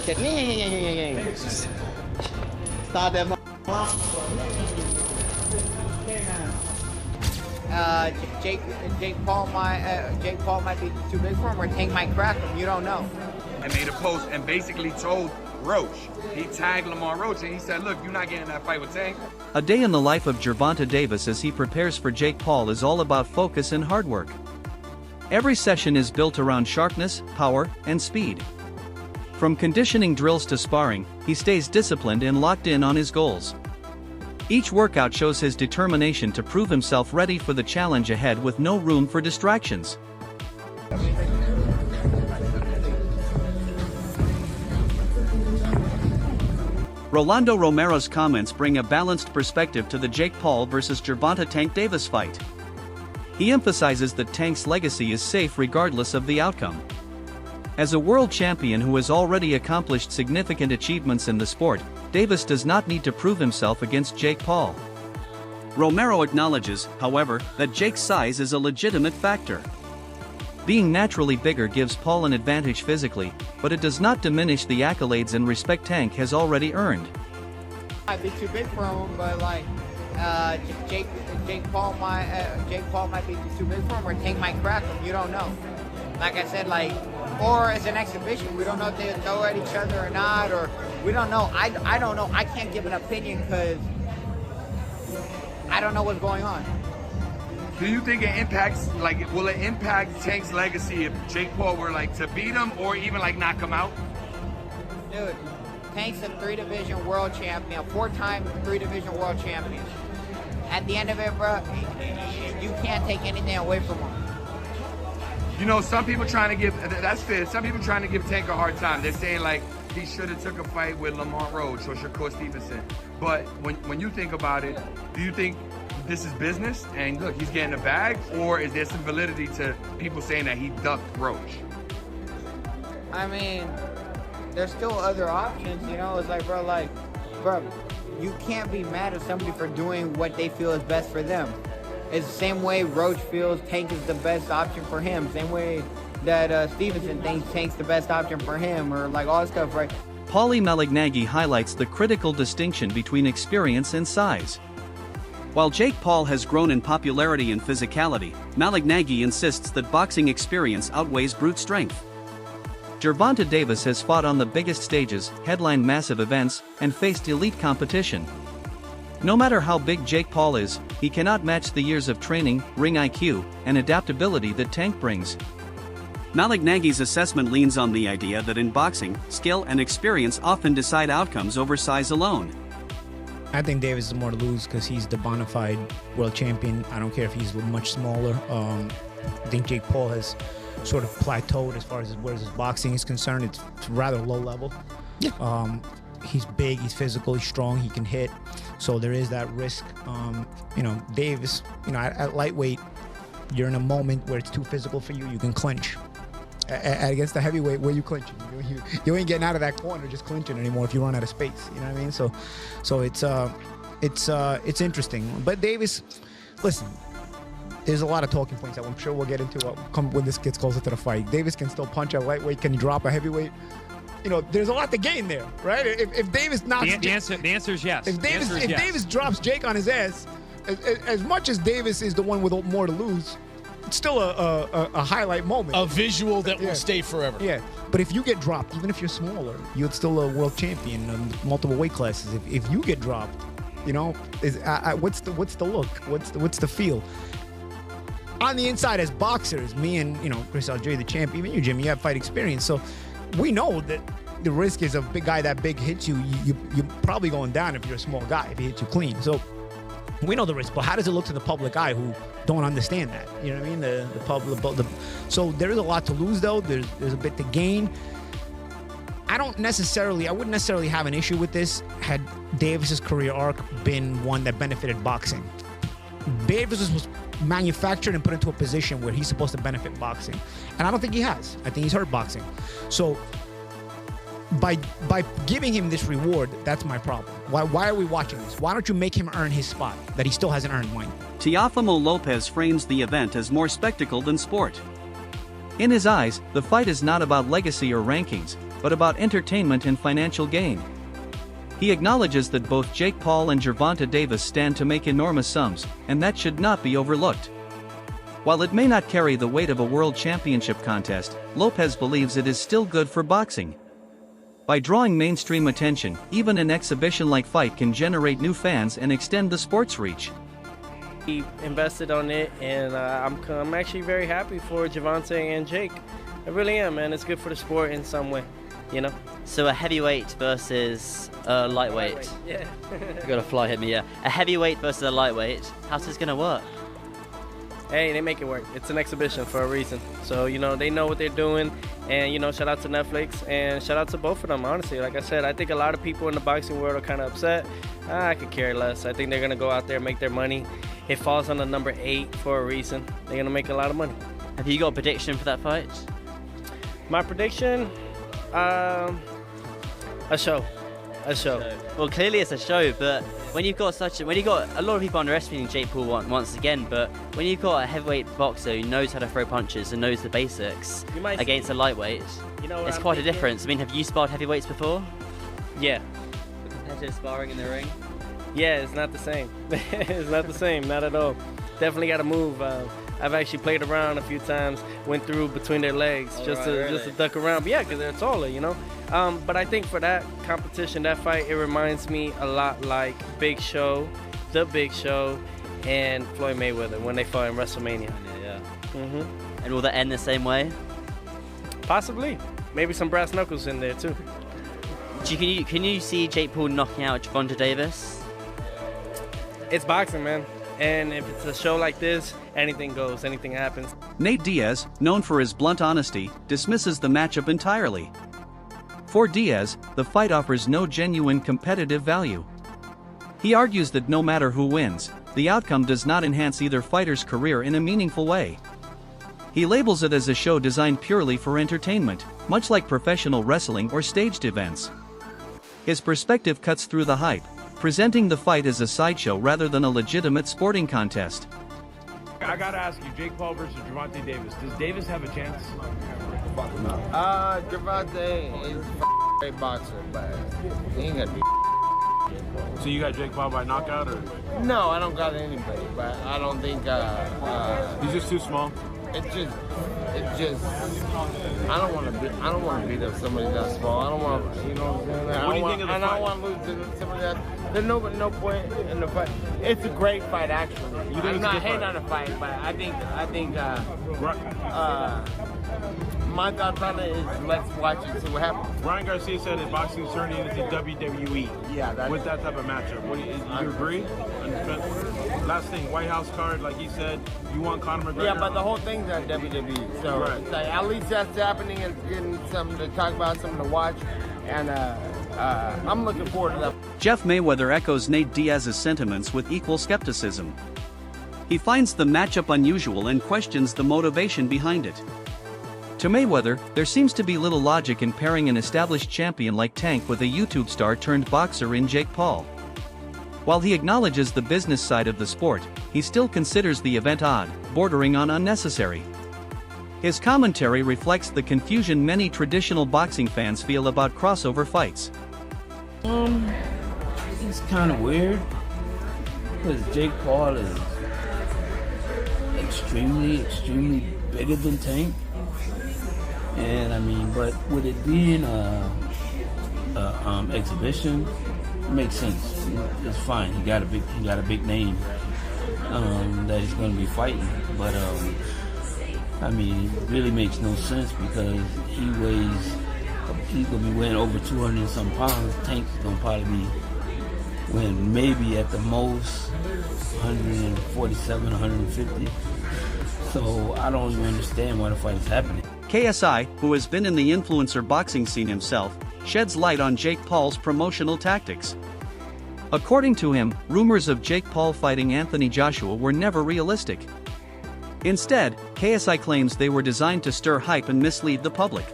that's it. Yeah. Start that. Jake Paul might be too big for him, or Tank might crack him. You don't know. And made a post and basically told Roach. He tagged Lamar Roach and he said, look, you're not getting in that fight with Tank. A day in the life of Gervonta Davis as he prepares for Jake Paul is all about focus and hard work. Every session is built around sharpness, power, and speed. From conditioning drills to sparring, he stays disciplined and locked in on his goals. Each workout shows his determination to prove himself ready for the challenge ahead with no room for distractions. Rolando Romero's comments bring a balanced perspective to the Jake Paul vs. Gervonta Tank Davis fight. He emphasizes that Tank's legacy is safe regardless of the outcome. As a world champion who has already accomplished significant achievements in the sport, Davis does not need to prove himself against Jake Paul. Romero acknowledges, however, that Jake's size is a legitimate factor. Being naturally bigger gives Paul an advantage physically, but it does not diminish the accolades and respect Tank has already earned. Might be too big for him, but like Jake Paul might be too big for him, or Tank might crack him. You don't know. Like I said, like, or as an exhibition, we don't know if they throw at each other or not, or we don't know. I don't know. I can't give an opinion because I don't know what's going on. Do you think it impacts, like, will it impact Tank's legacy if Jake Paul were like to beat him or even like knock him out? Dude, Tank's a 3-division world champion, a 4-time 3-division world champion. At the end of it, bro, you can't take anything away from him. You know, some people trying to give, that's fair, some people trying to give Tank a hard time. They're saying like he should have took a fight with Lamar Roach or Shakur Stevenson. But when you think about it, do you think this is business and look, he's getting a bag, or is there some validity to people saying that he ducked Roach? I mean, there's still other options, you know. It's like, bro, you can't be mad at somebody for doing what they feel is best for them. It's the same way Roach feels Tank is the best option for him. Same way that Stevenson thinks Tank's the best option for him, or like all this stuff, right? Paulie Malignaggi highlights the critical distinction between experience and size. While Jake Paul has grown in popularity and physicality, Malignaggi insists that boxing experience outweighs brute strength. Gervonta Davis has fought on the biggest stages, headlined massive events, and faced elite competition. No matter how big Jake Paul is, he cannot match the years of training, ring IQ, and adaptability that Tank brings. Malignaggi's assessment leans on the idea that in boxing, skill and experience often decide outcomes over size alone. I think Davis is more to lose because he's the bona fide world champion. I don't care if he's much smaller. I think Jake Paul has sort of plateaued as far as where his boxing is concerned. It's rather low level. Yeah. He's big, he's physical, he's strong, he can hit. So there is that risk. You know, Davis, you know, at lightweight, you're in a moment where it's too physical for you, you can clinch. Against the heavyweight, where you clinching? You ain't getting out of that corner just clinching anymore if you run out of space. You know what I mean? So it's interesting. But Davis, listen, there's a lot of talking points that I'm sure we'll get into when this gets closer to the fight. Davis can still punch at lightweight. Can he drop a heavyweight? You know, there's a lot to gain there, right? If Davis knocks, the answer is yes. If Davis drops Jake on his ass, as much as Davis is the one with more to lose, it's still a highlight moment. A visual that will stay forever. Yeah, but if you get dropped, even if you're smaller, you're still a world champion in multiple weight classes. If you get dropped, you know, what's the look? What's the feel? On the inside, as boxers, me and Chris Algieri, the champ, even you, Jimmy, you have fight experience, so we know that the risk is a big guy that big hits you're probably going down if you're a small guy, if he hits you clean. So we know the risk, but how does it look to the public eye who don't understand that? You know what I mean? The public. So there is a lot to lose, though. There's a bit to gain. I wouldn't necessarily have an issue with this had Davis's career arc been one that benefited boxing. Davis was manufactured and put into a position where he's supposed to benefit boxing, and I don't think he has. I think he's hurt boxing. So by giving him this reward, that's my problem. Why are we watching this? Why don't you make him earn his spot that he still hasn't earned, mind? Teofimo Lopez frames the event as more spectacle than sport. In his eyes, the fight is not about legacy or rankings, but about entertainment and financial gain. He acknowledges that both Jake Paul and Gervonta Davis stand to make enormous sums, and that should not be overlooked. While it may not carry the weight of a world championship contest, Lopez believes it is still good for boxing. By drawing mainstream attention, even an exhibition-like fight can generate new fans and extend the sport's reach. He invested on it, and I'm actually very happy for Gervonta and Jake. I really am, man. It's good for the sport in some way, you know? So a heavyweight versus a lightweight. Yeah. You gotta fly hit me, yeah. A heavyweight versus a lightweight. How's this gonna work? Hey, they make it work. It's an exhibition for a reason. So, you know, they know what they're doing. And, you know, shout out to Netflix and shout out to both of them, honestly. Like I said, I think a lot of people in the boxing world are kind of upset. I could care less. I think they're going to go out there and make their money. It falls on the number 8 for a reason. They're going to make a lot of money. Have you got a prediction for that fight? My prediction? A show. A show. Well, clearly it's a show, but when you've got a lot of people underestimating Jake Paul once again, but when you've got a heavyweight boxer who knows how to throw punches and knows the basics against a lightweight, it's quite a difference. I mean, have you sparred heavyweights before? Yeah. Competitive sparring in the ring? Yeah, it's not the same. It's not the same, not at all. Definitely got to move. I've actually played around a few times, went through between their legs just to duck around. But yeah, because they're taller, you know. But I think for that competition, that fight, it reminds me a lot like Big Show, The Big Show, and Floyd Mayweather when they fought in WrestleMania. Yeah. Mm-hmm. And will that end the same way? Possibly. Maybe some brass knuckles in there too. Can you see Jake Paul knocking out Gervonta Davis? It's boxing, man. And if it's a show like this, anything goes, anything happens. Nate Diaz, known for his blunt honesty, dismisses the matchup entirely. For Diaz, the fight offers no genuine competitive value. He argues that no matter who wins, the outcome does not enhance either fighter's career in a meaningful way. He labels it as a show designed purely for entertainment, much like professional wrestling or staged events. His perspective cuts through the hype, presenting the fight as a sideshow rather than a legitimate sporting contest. I gotta ask you, Jake Paul versus Gervonta Davis. Does Davis have a chance? Gervonta is a great boxer, but he ain't gonna be. So you got Jake Paul by knockout, or? No, I don't got anybody, but I don't think. He's just too small. It's just. I don't want to beat up somebody that small. I don't want to, you know what I'm saying? What do you think of the fight? I don't want to lose to somebody that. There's no point in the fight. It's a great fight, actually. You think I'm it's not a good hating fight? on the fight, but I think. My thoughts on it is let's watch it, see what happens. Ryan Garcia said that boxing is turning into WWE. Yeah, with that type of matchup. You agree? Last thing, White House card, like he said, you want Conor McGregor? Yeah, but the whole thing's on WWE, so Right. it's like, at least that's happening and getting something to talk about, something to watch, and I'm looking forward to that. Jeff Mayweather echoes Nate Diaz's sentiments with equal skepticism. He finds the matchup unusual and questions the motivation behind it. To Mayweather, there seems to be little logic in pairing an established champion like Tank with a YouTube star turned boxer in Jake Paul. While he acknowledges the business side of the sport, he still considers the event odd, bordering on unnecessary. His commentary reflects the confusion many traditional boxing fans feel about crossover fights. It's kind of weird because Jake Paul is extremely bigger than Tank. And I mean, but with it being a exhibition, it makes sense. It's fine. He got a big name that he's going to be fighting. But I mean, it really makes no sense because he's going to be weighing over 200 and some pounds. Tank's going to probably be weighing maybe at the most 147, 150. So I don't even understand why the fight is happening. KSI, who has been in the influencer boxing scene himself, sheds light on Jake Paul's promotional tactics. According to him, rumors of Jake Paul fighting Anthony Joshua were never realistic. Instead, KSI claims they were designed to stir hype and mislead the public.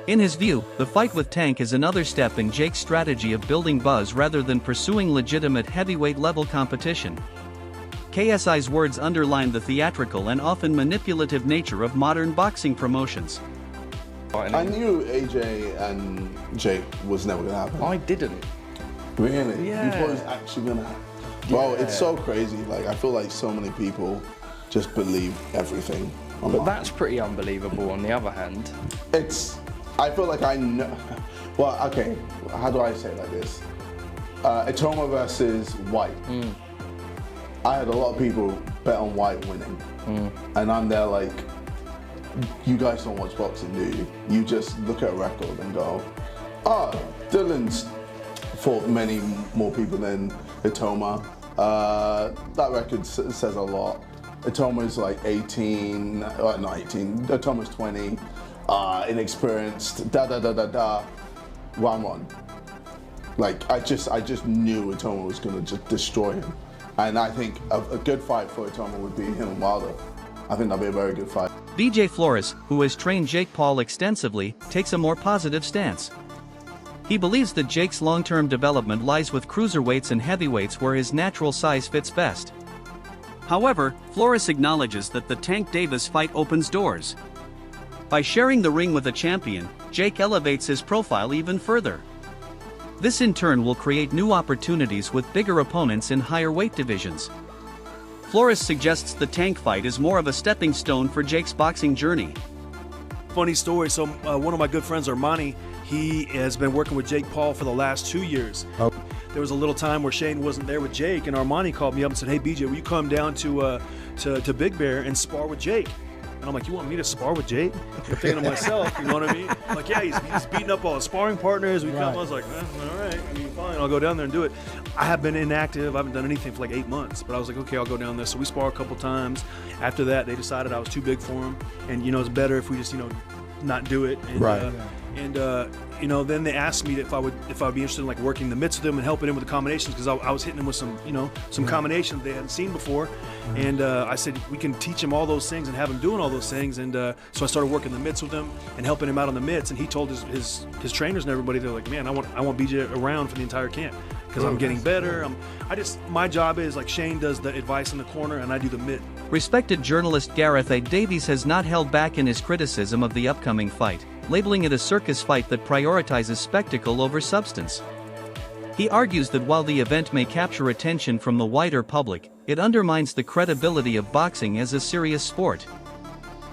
In his view, the fight with Tank is another step in Jake's strategy of building buzz rather than pursuing legitimate heavyweight-level competition. KSI's words underline the theatrical and often manipulative nature of modern boxing promotions. I knew AJ and Jake was never gonna happen. I didn't. Really? Yeah. You thought it was actually gonna happen? Well, it's so crazy. Like, I feel like so many people just believe everything. But that's pretty unbelievable on the other hand. I feel like I know. Well, okay, how do I say it like this? Itoma versus White. I had a lot of people bet on White winning. And I'm there like, you guys don't watch boxing, do you? You just look at a record and go, oh, Dylan's fought many more people than Itoma. That record says a lot. Itoma's like 18, not 18, Itoma's 20, inexperienced, round one. Like, I just knew Itoma was gonna just destroy him. And I think a good fight for Itoma would be him and Wilder. I think that'd be a very good fight. BJ Flores, who has trained Jake Paul extensively, takes a more positive stance. He believes that Jake's long-term development lies with cruiserweights and heavyweights where his natural size fits best. However, Flores acknowledges that the Tank Davis fight opens doors. By sharing the ring with a champion, Jake elevates his profile even further. This in turn will create new opportunities with bigger opponents in higher weight divisions. Flores suggests the Tank fight is more of a stepping stone for Jake's boxing journey. Funny story, so one of my good friends, Armani, he has been working with Jake Paul for the last 2 years. There was a little time where Shane wasn't there with Jake, and Armani called me up and said, hey BJ, will you come down to Big Bear and spar with Jake? And I'm like, you want me to spar with Jake? I'm thinking to myself, you know what I mean? I'm like, yeah, he's beating up all his sparring partners. We come, I was like, all right, I mean, fine, I'll go down there and do it. I have been inactive. I haven't done anything for like 8 months, but I was like, okay, I'll go down there. So we spar a couple times. After that, they decided I was too big for him, and it's better if we just not do it. And, then they asked me if I would be interested in like working the mitts with them and helping him with the combinations, because I was hitting him with some combinations they hadn't seen before. And I said, we can teach him all those things and have him doing all those things. And so I started working the mitts with him and helping him out on the mitts. And he told his trainers and everybody, they're like, man, I want BJ around for the entire camp, because I'm getting better. My job is like Shane does the advice in the corner and I do the mitt. Respected journalist Gareth A. Davies has not held back in his criticism of the upcoming fight, labeling it a circus fight that prioritizes spectacle over substance. He argues that while the event may capture attention from the wider public, it undermines the credibility of boxing as a serious sport.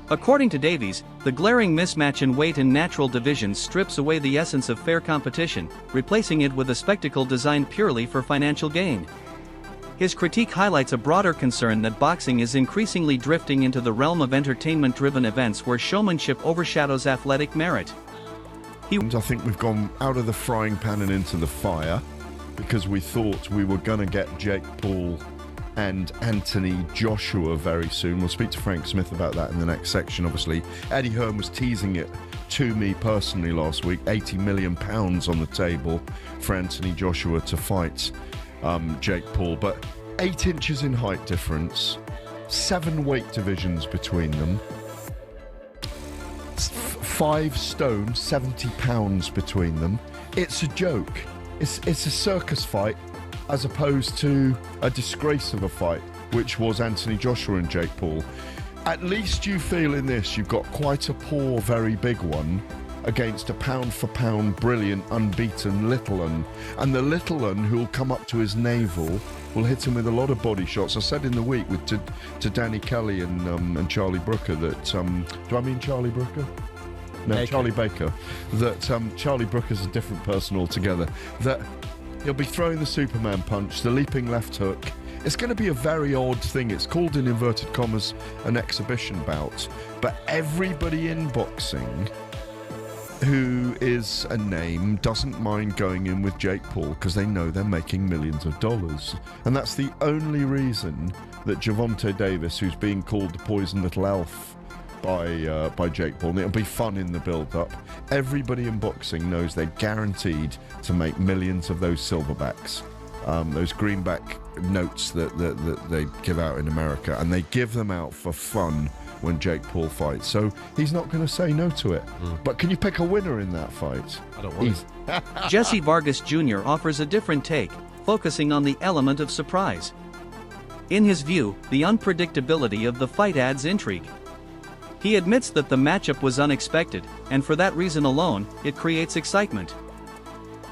According to Davies, the glaring mismatch in weight and natural divisions strips away the essence of fair competition, replacing it with a spectacle designed purely for financial gain. His critique highlights a broader concern that boxing is increasingly drifting into the realm of entertainment-driven events where showmanship overshadows athletic merit. I think we've gone out of the frying pan and into the fire, because we thought we were going to get Jake Paul and Anthony Joshua very soon. We'll speak to Frank Smith about that in the next section, obviously. Eddie Hearn was teasing it to me personally last week, £80 million on the table for Anthony Joshua to fight Jake Paul, but 8 inches in height difference, 7 weight divisions between them, 5 stone, 70 pounds between them. It's a joke. It's a circus fight, as opposed to a disgrace of a fight, which was Anthony Joshua and Jake Paul. At least you feel in this you've got quite a poor, very big one against a pound-for-pound, brilliant, unbeaten little un. And the little un who'll come up to his navel will hit him with a lot of body shots. I said in the week to Danny Kelly and Charlie Brooker that, do I mean Charlie Brooker? No, Baker. Charlie Baker. That Charlie Brooker's a different person altogether. That he'll be throwing the Superman punch, the leaping left hook. It's going to be a very odd thing. It's called, in inverted commas, an exhibition bout. But everybody in boxing who is a name doesn't mind going in with Jake Paul, because they know they're making millions of dollars. And that's the only reason that Gervonta Davis, who's being called the poison little elf by Jake Paul, and it'll be fun in the build-up. Everybody in boxing knows they're guaranteed to make millions of those silverbacks, those greenback notes that they give out in America, and they give them out for fun when Jake Paul fights. So he's not going to say no to it. But can you pick a winner in that fight? I don't want to. Jesse Vargas Jr. offers a different take, focusing on the element of surprise. In his view, the unpredictability of the fight adds intrigue. He admits that the matchup was unexpected, and for that reason alone, it creates excitement.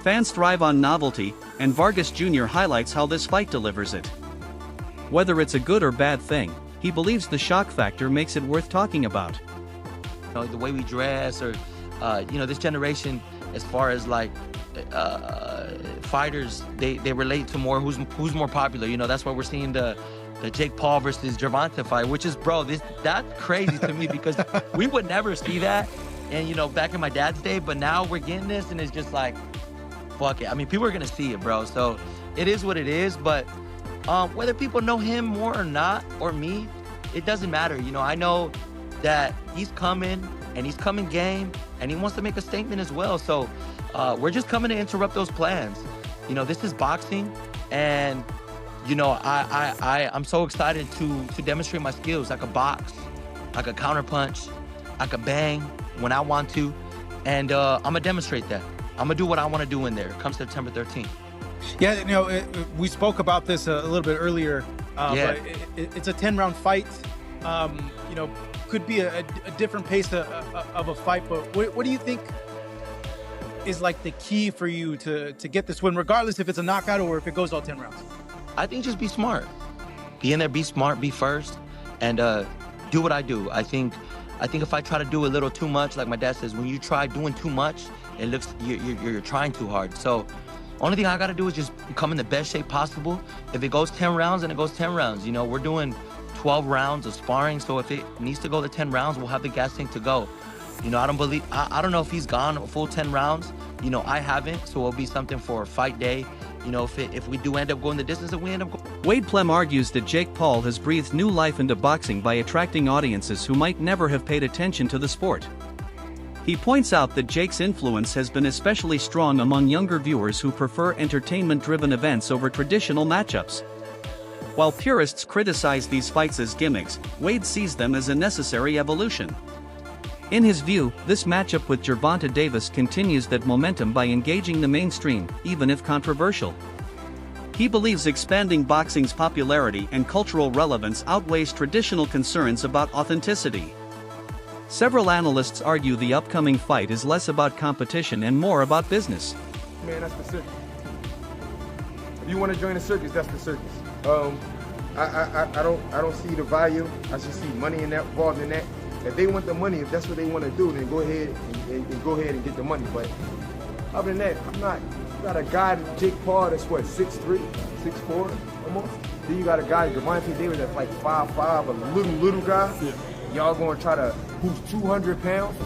Fans thrive on novelty, and Vargas Jr. highlights how this fight delivers it. Whether it's a good or bad thing, he believes the shock factor makes it worth talking about. You know, the way we dress, or this generation, as far as like fighters, they relate to more who's more popular. You know, that's why we're seeing the Jake Paul versus Gervonta fight, which is, bro, that's crazy to me because we would never see that, and you know, back in my dad's day, but now we're getting this, and it's just like, fuck it. I mean, people are gonna see it, bro. So it is what it is. But whether people know him more or not, or me, it doesn't matter. You know, I know that he's coming, and he's coming game, and he wants to make a statement as well. So we're just coming to interrupt those plans. You know, this is boxing, and you know, I'm so excited to demonstrate my skills. I could box, I could counterpunch, I could bang when I want to, and I'm gonna demonstrate that. I'm gonna do what I want to do in there. Come September 13th. Yeah, you know, we spoke about this a little bit earlier. Yeah. But it's a 10-round fight. You know, could be a different pace of a fight. But what do you think is like the key for you to get this win, regardless if it's a knockout or if it goes all 10 rounds? I think just be smart. Be in there, be smart, be first, and do what I do. I think if I try to do a little too much, like my dad says, when you try doing too much, it looks you're trying too hard. So only thing I gotta do is just come in the best shape possible. If it goes 10 rounds, then it goes 10 rounds. You know, we're doing 12 rounds of sparring, so if it needs to go to 10 rounds, we'll have the gas tank to go. You know, I don't know if he's gone a full 10 rounds. You know, I haven't, so it'll be something for fight day. You know, if we do end up going the distance that we end up going. Wade Plem argues that Jake Paul has breathed new life into boxing by attracting audiences who might never have paid attention to the sport. He points out that Jake's influence has been especially strong among younger viewers who prefer entertainment-driven events over traditional matchups. While purists criticize these fights as gimmicks, Wade sees them as a necessary evolution. In his view, this matchup with Gervonta Davis continues that momentum by engaging the mainstream, even if controversial. He believes expanding boxing's popularity and cultural relevance outweighs traditional concerns about authenticity. Several analysts argue the upcoming fight is less about competition and more about business. Man, that's the circus. If you want to join the circus, that's the circus. I don't see the value. I just see money involved in that. If they want the money, if that's what they want to do, then go ahead and go ahead and get the money. But other than that, I'm not. You got a guy, Jake Paul, that's what, 6'3", 6'4", almost. Then you got a guy, Gervonta Davis, that's like 5'5", a little guy. Yeah. Y'all gonna try to, who's 200 pounds,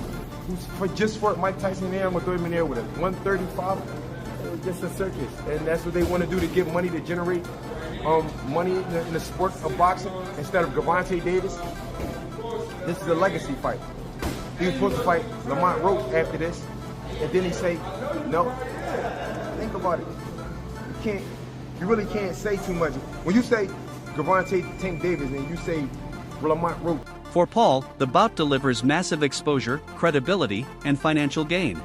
just for Mike Tyson there, I'm gonna throw him in there with a 135. It's just a circus, and that's what they want to do to get money, to generate money in the sport of boxing instead of Gervonta Davis. This is a legacy fight. He was supposed to fight Lamont Roach after this, and then he say, no. Think about it. You really can't say too much. When you say Gervonta Tank Davis and you say Lamont Roach. For Paul, the bout delivers massive exposure, credibility, and financial gain.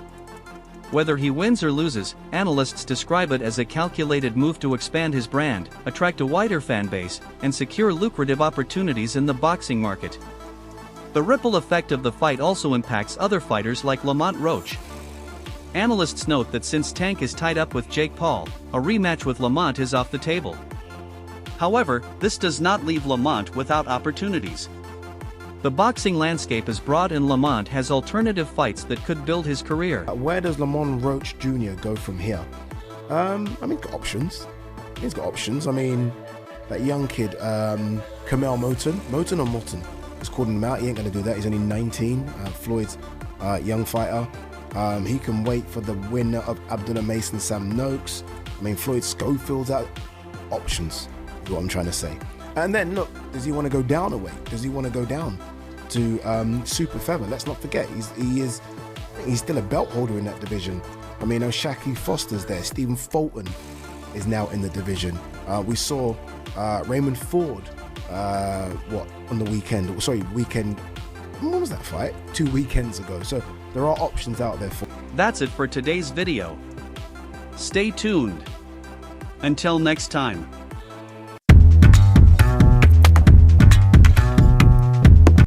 Whether he wins or loses, analysts describe it as a calculated move to expand his brand, attract a wider fan base, and secure lucrative opportunities in the boxing market. The ripple effect of the fight also impacts other fighters like Lamont Roach. Analysts note that since Tank is tied up with Jake Paul, a rematch with Lamont is off the table. However, this does not leave Lamont without opportunities. The boxing landscape is broad and Lamont has alternative fights that could build his career. Where does Lamont Roach Jr. go from here? I mean, got options. He's got options. I mean, that young kid, Kamel Moton or Morton? He's calling him out. He ain't going to do that. He's only 19. Floyd's young fighter. He can wait for the winner of Abdullah Mason, Sam Noakes. I mean, Floyd Schofield's out. Options, is what I'm trying to say. And then, look, does he want to go down a weight? Does he want to go down to super feather? Let's not forget, he's still a belt holder in that division. I mean, Shaki Foster's there. Stephen Fulton is now in the division. We saw Raymond Ford, on the weekend? Sorry, weekend. When was that fight? 2 weekends ago. So there are options out there for. That's it for today's video. Stay tuned. Until next time.